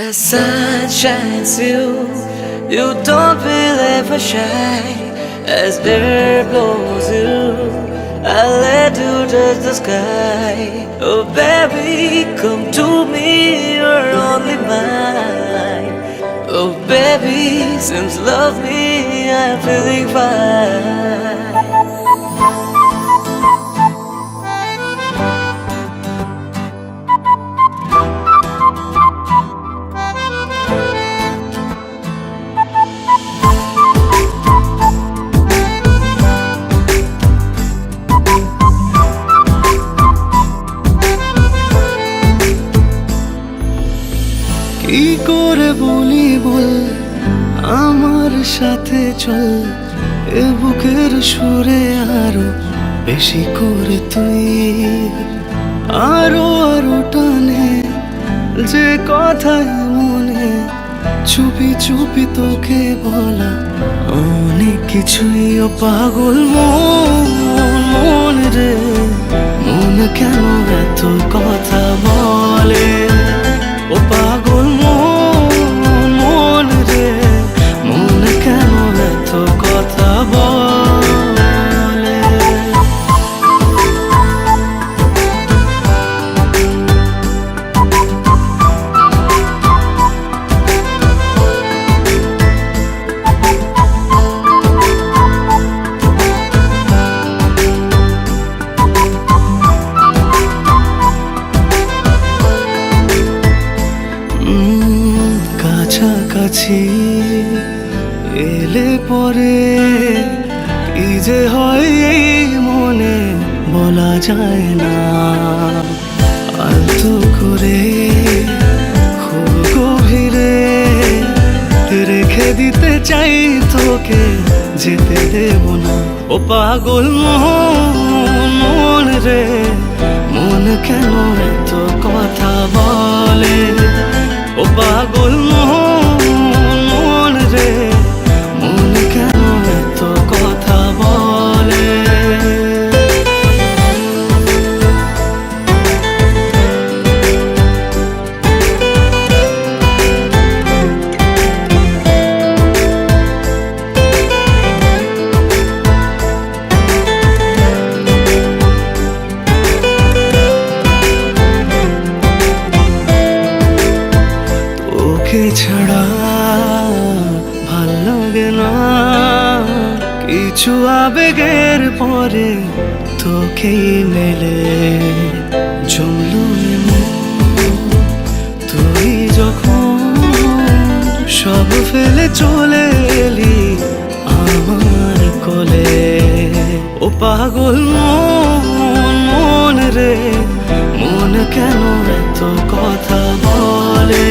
As sun shines you don't feel ever shy. As air blows I'll let you touch the sky. Oh baby, come to me, you're only mine. Oh baby, since love me, I'm feeling fine. কি করে বলি বল আমার সাথে চল, এ বুকের সুরে আরো বেশি করে তুই আরো আরো টানে যে কথায় মনে চুপি চুপি তোকে বলা অনেক কিছুই। ও পাগল মন রে, মন কেন এত কথা বলে? ও পাগল মন রে, মন কেন এত কথা বলে? কাছাকাছি এলে পরে কি যে হয় মনে বলা যায় না। আলতো করে খুব গভীরে রেখে দিতে চাই তোকে, যেতে দেব না। ও পাগল মন রে, মন কেন এত কথা বলে? ও পাগল মন রে, মন কেন এত কথা বলে? তোকে ছাড়া ভাল লাগে না কিছু, আবেগের পরে তোকেই মেলে জমলো তুই যখন সব ফেলে চলে এলি আমার কোলে। ও পাগল মন রে, মন কেন এত কথা বলে?